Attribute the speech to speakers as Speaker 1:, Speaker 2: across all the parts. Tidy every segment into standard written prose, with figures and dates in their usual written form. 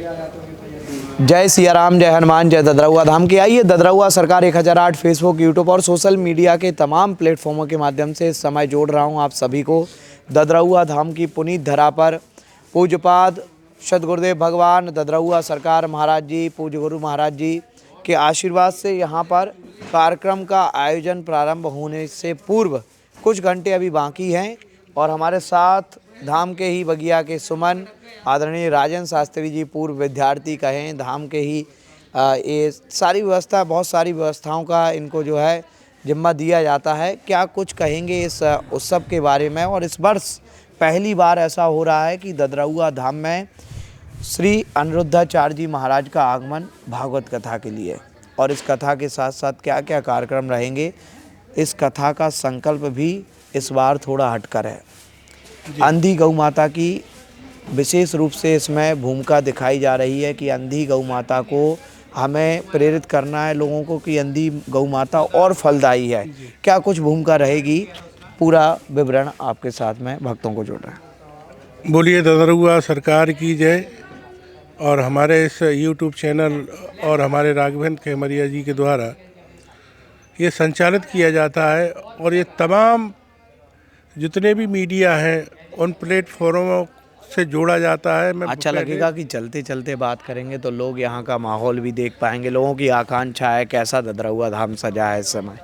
Speaker 1: जय सिया राम, जय हनुमान, जय ददरौआ धाम की। आइए ददरौआ सरकार 1008 फेसबुक, यूट्यूब और सोशल मीडिया के तमाम प्लेटफॉर्मों के माध्यम से इस समय जोड़ रहा हूं आप सभी को ददरौआ धाम की पुनीत धरा पर पूज्यपाद सद्गुरुदेव भगवान ददरौआ सरकार महाराज जी, पूज्य गुरु महाराज जी के आशीर्वाद से यहाँ पर कार्यक्रम का आयोजन प्रारंभ होने से पूर्व कुछ घंटे अभी बाकी हैं और हमारे साथ धाम के ही बगिया के सुमन आदरणीय राजन शास्त्री जी, पूर्व विद्यार्थी कहें धाम के ही, ये सारी व्यवस्था, बहुत सारी व्यवस्थाओं का इनको जो है जिम्मा दिया जाता है। क्या कुछ कहेंगे इस उत्सव के बारे में। और इस वर्ष पहली बार ऐसा हो रहा है कि ददरौआ धाम में श्री अनिरुद्धाचार्य जी महाराज का आगमन भागवत कथा के लिए, और इस कथा के साथ साथ क्या क्या कार्यक्रम रहेंगे, इस कथा का संकल्प भी इस बार थोड़ा हटकर है। अंधी गौ माता की विशेष रूप से इसमें भूमिका दिखाई जा रही है कि अंधी गौ माता को हमें प्रेरित करना है लोगों को कि अंधी गौ माता और फलदायी है। क्या कुछ भूमिका रहेगी, पूरा विवरण आपके साथ में भक्तों को जोड़ रहा है।
Speaker 2: बोलिए ददरौआ सरकार की जय। और हमारे इस यूट्यूब चैनल और हमारे राघवेंद्र खेमरिया जी के द्वारा ये संचालित किया जाता है और ये तमाम जितने भी मीडिया हैं उन प्लेटफॉर्मों से जोड़ा जाता है। मैं
Speaker 1: अच्छा लगेगा कि चलते चलते बात करेंगे तो लोग यहाँ का माहौल भी देख पाएंगे, लोगों की आकांक्षा है कैसा ददरौआ धाम सजा है इस समय।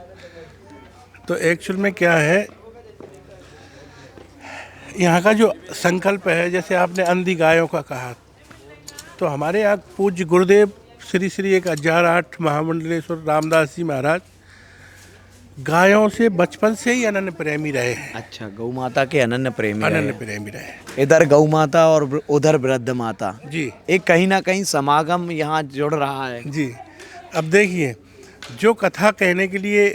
Speaker 2: तो एक्चुअल में क्या है, यहाँ का जो संकल्प है, जैसे आपने अंधी गायों का कहा, तो हमारे यहाँ पूज्य गुरुदेव श्री श्री 1008 महामंडलेश्वर रामदास जी महाराज गायों से बचपन से ही अनन्य प्रेमी रहे हैं।
Speaker 1: अच्छा, गौ माता के अनन्य प्रेमी
Speaker 2: रहे।
Speaker 1: इधर गौ माता और उधर वृद्ध माता
Speaker 2: जी,
Speaker 1: एक कहीं ना कहीं समागम यहाँ जुड़ रहा है
Speaker 2: जी। अब देखिए, जो कथा कहने के लिए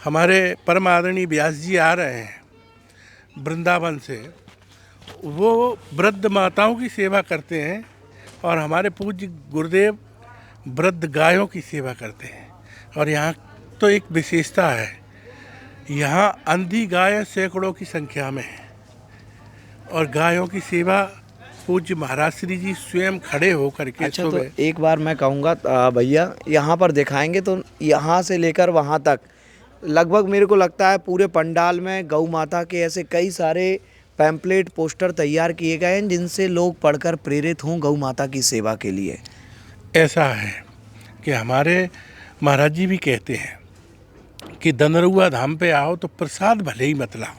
Speaker 2: हमारे परम आदरणीय व्यास जी आ रहे हैं वृंदावन से, वो वृद्ध माताओं की सेवा करते हैं और हमारे पूज्य गुरुदेव वृद्ध गायों की सेवा करते हैं। और यहाँ तो एक विशेषता है, यहाँ अंधी गाय सैकड़ों की संख्या में है और गायों की सेवा पूज्य महाराज श्री जी स्वयं खड़े होकर के।
Speaker 1: अच्छा, तो एक बार मैं कहूँगा भैया यहाँ पर दिखाएंगे तो यहाँ से लेकर वहाँ तक लगभग मेरे को लगता है पूरे पंडाल में गौ माता के ऐसे कई सारे पैम्पलेट पोस्टर तैयार किए गए हैं जिनसे लोग पढ़कर प्रेरित हों गौ माता की सेवा के लिए।
Speaker 2: ऐसा है कि हमारे महाराज जी भी कहते हैं कि ददरौआ धाम पे आओ तो प्रसाद भले ही मत लाओ,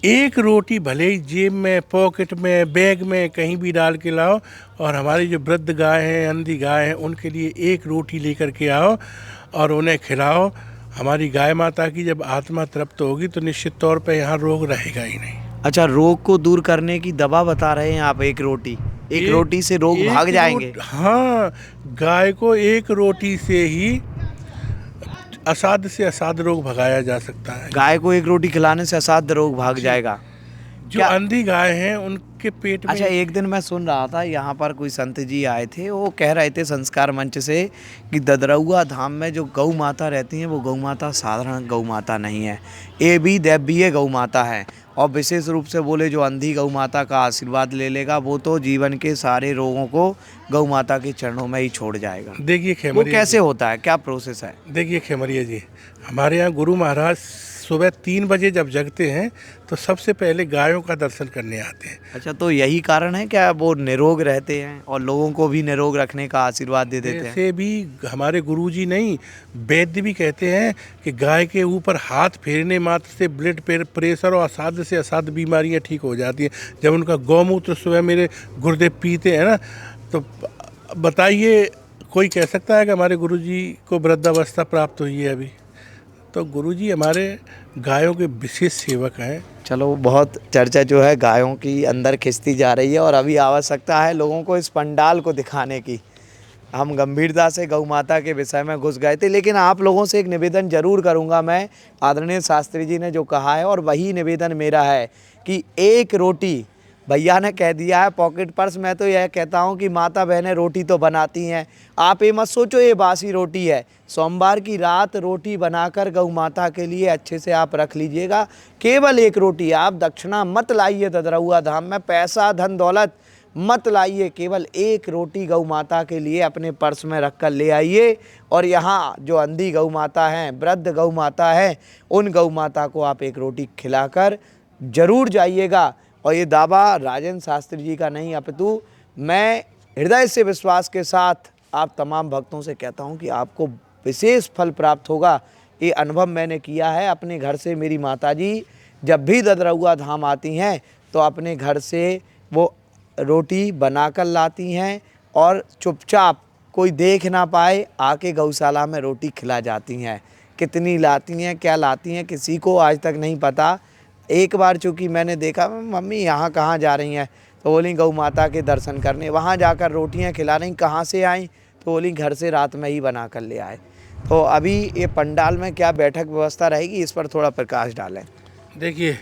Speaker 2: एक रोटी भले ही जेब में, पॉकेट में, बैग में कहीं भी डाल के लाओ, और हमारी जो वृद्ध गाय हैं, अंधी गाय हैं, उनके लिए एक रोटी लेकर के आओ और उन्हें खिलाओ। हमारी गाय माता की जब आत्मा तृप्त होगी तो निश्चित तौर पे यहाँ रोग रहेगा ही नहीं।
Speaker 1: अच्छा, रोग को दूर करने की दवा बता रहे हैं आप। एक रोटी से रोग भाग जाएंगे।
Speaker 2: हाँ, गाय को एक रोटी से ही असाध्य से असाध्य रोग भगाया जा सकता है।
Speaker 1: गाय को एक रोटी खिलाने से असाध्य रोग भाग जाएगा।
Speaker 2: जो अंधी गाय हैं उनके पेट में।
Speaker 1: अच्छा, एक दिन मैं सुन रहा था यहाँ पर कोई संत जी आए थे, वो कह रहे थे संस्कार मंच से कि ददरौआ धाम में जो गौ माता रहती हैं वो गौ माता साधारण गौ माता नहीं है, ये भी दैवीय गौ माता है। और विशेष रूप से बोले जो अंधी गौ माता का आशीर्वाद ले लेगा वो तो जीवन के सारे रोगों को गौ माता के चरणों में ही छोड़ जाएगा।
Speaker 2: देखिए खेमरिया,
Speaker 1: वो कैसे होता है, क्या प्रोसेस है?
Speaker 2: देखिए खेमरिया जी, हमारे यहाँ गुरु महाराज सुबह 3 बजे जब जगते हैं तो सबसे पहले गायों का दर्शन करने आते हैं।
Speaker 1: अच्छा, तो यही कारण है क्या वो निरोग रहते हैं और लोगों को भी निरोग रखने का आशीर्वाद दे देते हैं?
Speaker 2: ऐसे भी हमारे गुरुजी नहीं, वैद्य भी कहते हैं कि गाय के ऊपर हाथ फेरने मात्र से ब्लड प्रेशर और असाध्य से असाध्य बीमारियां ठीक हो जाती हैं। जब उनका गौमूत्र सुबह मेरे गुरुदेव पीते हैं ना, तो बताइए कोई कह सकता है कि हमारे गुरुजी को वृद्धावस्था प्राप्त हुई है अभी? तो गुरुजी हमारे गायों के विशेष सेवक हैं।
Speaker 1: चलो, बहुत चर्चा जो है गायों की अंदर खिंचती जा रही है और अभी आवश्यकता है लोगों को इस पंडाल को दिखाने की। हम गंभीरता से गौ माता के विषय में घुस गए थे, लेकिन आप लोगों से एक निवेदन जरूर करूंगा मैं। आदरणीय शास्त्री जी ने जो कहा है और वही निवेदन मेरा है कि एक रोटी, भैया ने कह दिया है पॉकेट पर्स, मैं तो यह कहता हूं कि माता बहनें रोटी तो बनाती हैं, आप ये मत सोचो ये बासी रोटी है। सोमवार की रात रोटी बनाकर गौ माता के लिए अच्छे से आप रख लीजिएगा। केवल एक रोटी, आप दक्षिणा मत लाइए ददरौआ धाम में। पैसा धन दौलत मत लाइए, केवल एक रोटी गौ माता के लिए अपने पर्स में रख कर ले आइए और यहाँ जो अंधी गौ माता हैं, वृद्ध गौ माता है, उन गौ माता को आप एक रोटी खिलाकर जरूर जाइएगा। और ये दावा राजेंद्र शास्त्री जी का नहीं, अपितु मैं हृदय से विश्वास के साथ आप तमाम भक्तों से कहता हूँ कि आपको विशेष फल प्राप्त होगा। ये अनुभव मैंने किया है अपने घर से। मेरी माताजी जब भी ददरउआ धाम आती हैं तो अपने घर से वो रोटी बनाकर लाती हैं और चुपचाप कोई देख ना पाए आके गौशाला में रोटी खिला जाती हैं। कितनी लाती हैं, क्या लाती हैं, किसी को आज तक नहीं पता। एक बार चूँकि मैंने देखा, मम्मी यहाँ कहाँ जा रही हैं, तो बोली गौ माता के दर्शन करने। वहाँ जाकर रोटियाँ खिला रही, कहाँ से आई, तो बोली घर से रात में ही बना कर ले आए। तो अभी ये पंडाल में क्या बैठक व्यवस्था रहेगी, इस पर थोड़ा प्रकाश डालें।
Speaker 2: देखिए,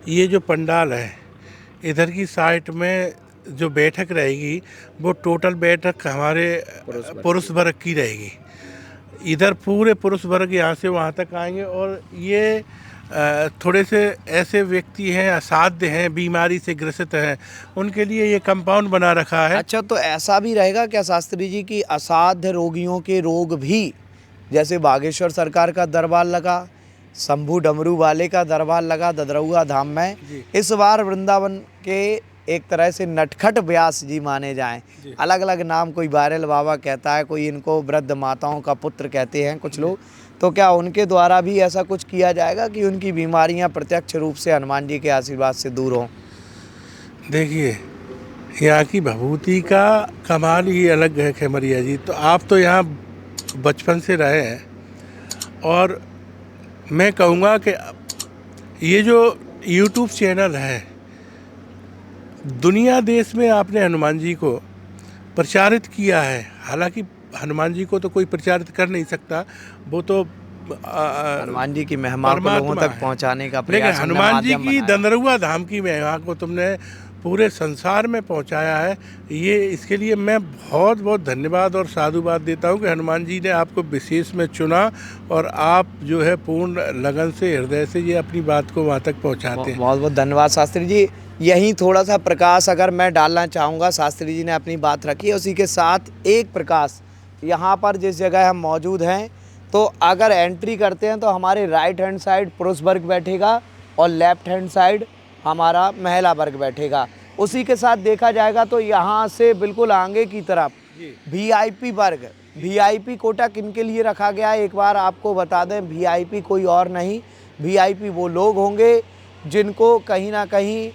Speaker 2: ये जो पंडाल है, इधर की साइड में जो बैठक रहेगी वो टोटल बैठक हमारे पुरुष वर्ग की रहेगी। इधर पूरे पुरुष वर्ग यहाँ से वहाँ तक आएंगे और ये थोड़े से ऐसे व्यक्ति हैं, असाध्य हैं, बीमारी से ग्रसित हैं, उनके लिए ये कंपाउंड बना रखा है।
Speaker 1: अच्छा, तो ऐसा भी रहेगा क्या शास्त्री जी की असाध्य रोगियों के रोग भी, जैसे बागेश्वर सरकार का दरबार लगा, शंभू डमरू वाले का दरबार लगा ददरउआ धाम में, इस बार वृंदावन के एक तरह से नटखट व्यास जी माने जाएं। अलग अलग नाम, कोई वायरल बाबा कहता है, कोई इनको वृद्ध माताओं का पुत्र कहते हैं कुछ लोग। तो क्या उनके द्वारा भी ऐसा कुछ किया जाएगा कि उनकी बीमारियां प्रत्यक्ष रूप से हनुमान जी के आशीर्वाद से दूर हों?
Speaker 2: देखिए, यहाँ की भभूति का कमाल ही अलग है खेमरिया जी। तो आप तो यहाँ बचपन से रहे हैं और मैं कहूँगा कि ये जो YouTube चैनल है, दुनिया देश में आपने हनुमान जी को प्रचारित किया है। हालांकि हनुमान जी को तो कोई प्रचारित कर नहीं सकता, वो तो
Speaker 1: हनुमान जी की महिमा को लोगों तक पहुंचाने का
Speaker 2: लेकिन
Speaker 1: प्रयास
Speaker 2: हनुमान जी की ददरउआ धाम की महिमा को तुमने पूरे संसार में पहुंचाया है। ये इसके लिए मैं बहुत बहुत धन्यवाद और साधुवाद देता हूं कि हनुमान जी ने आपको विशेष में चुना और आप जो है पूर्ण लगन से, हृदय से ये अपनी बात को वहाँ तक पहुँचाते हैं।
Speaker 1: बहुत बहुत धन्यवाद शास्त्री जी। यहीं थोड़ा सा प्रकाश अगर मैं डालना चाहूँगा, शास्त्री जी ने अपनी बात रखी है, उसी के साथ एक प्रकाश यहाँ पर जिस जगह हम मौजूद हैं, तो अगर एंट्री करते हैं तो हमारे राइट हैंड साइड पुरुष वर्ग बैठेगा और लेफ्ट हैंड साइड हमारा महिला वर्ग बैठेगा। उसी के साथ देखा जाएगा तो यहाँ से बिल्कुल आगे की तरफ VIP वर्ग, VIP कोटा किन के लिए रखा गया है एक बार आपको बता दें। VIP कोई और नहीं, VIP वो लोग होंगे जिनको कहीं ना कहीं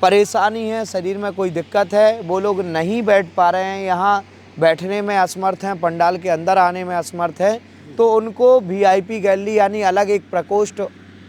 Speaker 1: परेशानी है, शरीर में कोई दिक्कत है, वो लोग नहीं बैठ पा रहे हैं, यहाँ बैठने में असमर्थ हैं, पंडाल के अंदर आने में असमर्थ हैं, तो उनको VIP गैलरी यानी अलग एक प्रकोष्ठ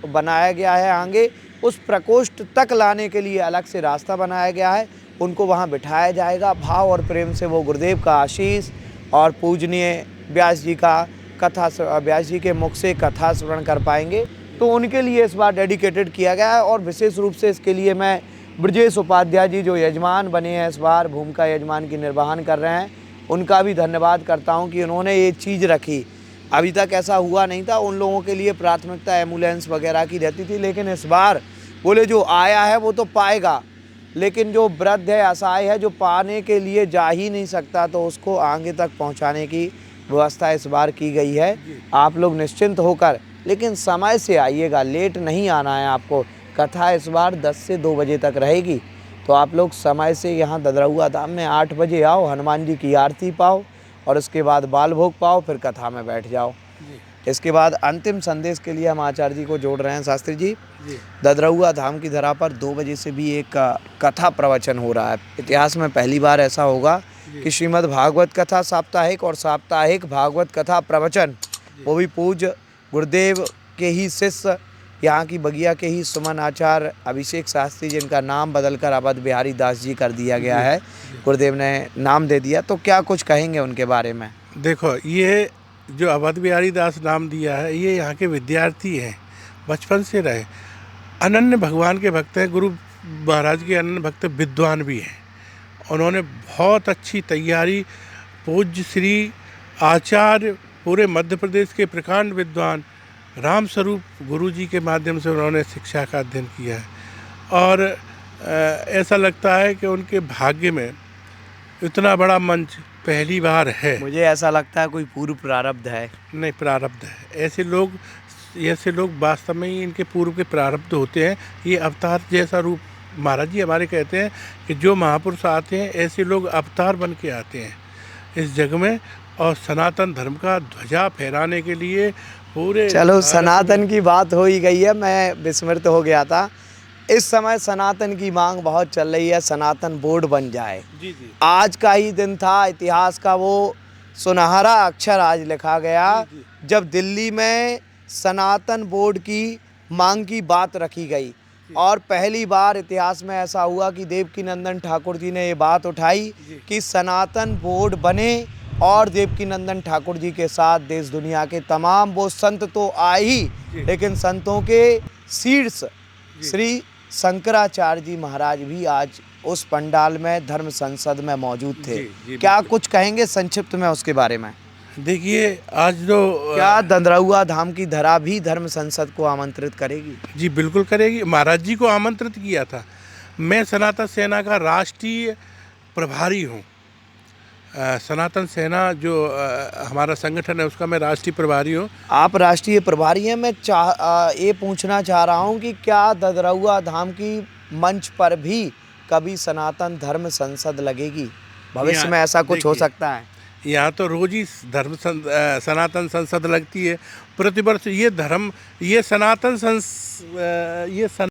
Speaker 1: बनाया गया है आगे। उस प्रकोष्ठ तक लाने के लिए अलग से रास्ता बनाया गया है, उनको वहाँ बिठाया जाएगा। भाव और प्रेम से वो गुरुदेव का आशीष और पूजनीय व्यास जी का कथा, व्यास जी के मुख से कथा श्रवण कर पाएंगे। तो उनके लिए इस बार डेडिकेटेड किया गया है और विशेष रूप से इसके लिए मैं ब्रजेश उपाध्याय जी जो यजमान बने हैं, इस बार भूमिका यजमान की निर्वहन कर रहे हैं, उनका भी धन्यवाद करता हूं कि उन्होंने ये चीज़ रखी। अभी तक ऐसा हुआ नहीं था, उन लोगों के लिए प्राथमिकता एम्बुलेंस वगैरह की रहती थी, लेकिन इस बार बोले जो आया है वो तो पाएगा, लेकिन जो वृद्ध है, असहाय है, जो पाने के लिए जा ही नहीं सकता, तो उसको आगे तक पहुंचाने की व्यवस्था इस बार की गई है। आप लोग निश्चिंत होकर, लेकिन समय से आइएगा, लेट नहीं आना है आपको। कथा इस बार 10 से 2 बजे तक रहेगी, तो आप लोग समय से यहाँ ददरउआ धाम में 8 बजे आओ, हनुमान जी की आरती पाओ और उसके बाद बाल भोग पाओ, फिर कथा में बैठ जाओ। इसके बाद अंतिम संदेश के लिए हम आचार्य जी को जोड़ रहे हैं। शास्त्री जी, ददरउआ धाम की धरा पर 2 बजे से भी एक कथा प्रवचन हो रहा है। इतिहास में पहली बार ऐसा होगा कि श्रीमद् भागवत कथा साप्ताहिक और साप्ताहिक भागवत कथा प्रवचन, वो भी पूज्य गुरुदेव के ही शिष्य, यहाँ की बगिया के ही सुमन आचार्य अभिषेक शास्त्री, जिनका नाम बदलकर अवध बिहारी दास जी कर दिया गया है, गुरुदेव ने नाम दे दिया। तो क्या कुछ कहेंगे उनके बारे में?
Speaker 2: देखो, ये जो अवध बिहारी दास नाम दिया है, ये यहाँ के विद्यार्थी हैं, बचपन से रहे, अनन्य भगवान के भक्त हैं, गुरु महाराज के अनन्य भक्त, विद्वान भी हैं। उन्होंने बहुत अच्छी तैयारी, पूज्य श्री आचार्य पूरे मध्य प्रदेश के प्रकांड विद्वान राम स्वरूप गुरु जी के माध्यम से उन्होंने शिक्षा का अध्ययन किया है और ऐसा लगता है कि उनके भाग्य में इतना बड़ा मंच पहली बार है।
Speaker 1: मुझे ऐसा लगता है कोई पूर्व प्रारब्ध है।
Speaker 2: नहीं, प्रारब्ध है। ऐसे लोग वास्तव में ही इनके पूर्व के प्रारब्ध होते हैं। ये अवतार जैसा रूप महाराज जी हमारे कहते हैं कि जो महापुरुष आते हैं ऐसे लोग अवतार बन के आते हैं इस जग में, और सनातन धर्म का ध्वजा फहराने के लिए पूरे
Speaker 1: चलो सनातन की बात हो ही गई है, मैं विस्मृत हो गया था। इस समय सनातन की मांग बहुत चल रही है, सनातन बोर्ड बन जाए।
Speaker 2: जी जी
Speaker 1: आज का ही दिन था, इतिहास का वो सुनहरा अक्षर आज लिखा गया जब दिल्ली में सनातन बोर्ड की मांग की बात रखी गई। और पहली बार इतिहास में ऐसा हुआ कि देवकीनंदन ठाकुर जी ने ये बात उठाई कि सनातन बोर्ड बने, और देवकीनंदन ठाकुर जी के साथ देश दुनिया के तमाम वो संत तो आए ही, लेकिन संतों के शीर्ष श्री शंकराचार्य जी महाराज भी आज उस पंडाल में धर्म संसद में मौजूद थे। क्या कुछ कहेंगे संक्षिप्त में उसके बारे में?
Speaker 2: देखिए, आज जो
Speaker 1: क्या ददरौआ धाम की धरा भी धर्म संसद को आमंत्रित करेगी?
Speaker 2: जी बिल्कुल करेगी। महाराज जी को आमंत्रित किया था। मैं सनातन सेना का राष्ट्रीय प्रभारी हूँ। सनातन सेना जो हमारा संगठन है उसका मैं राष्ट्रीय प्रभारी हूँ।
Speaker 1: आप राष्ट्रीय प्रभारी हैं। मैं ये पूछना चाह रहा हूँ कि क्या ददरौआ धाम की मंच पर भी कभी सनातन धर्म संसद लगेगी? भविष्य में ऐसा कुछ हो सकता है?
Speaker 2: यहाँ तो रोज ही सनातन संसद लगती है प्रतिवर्ष। ये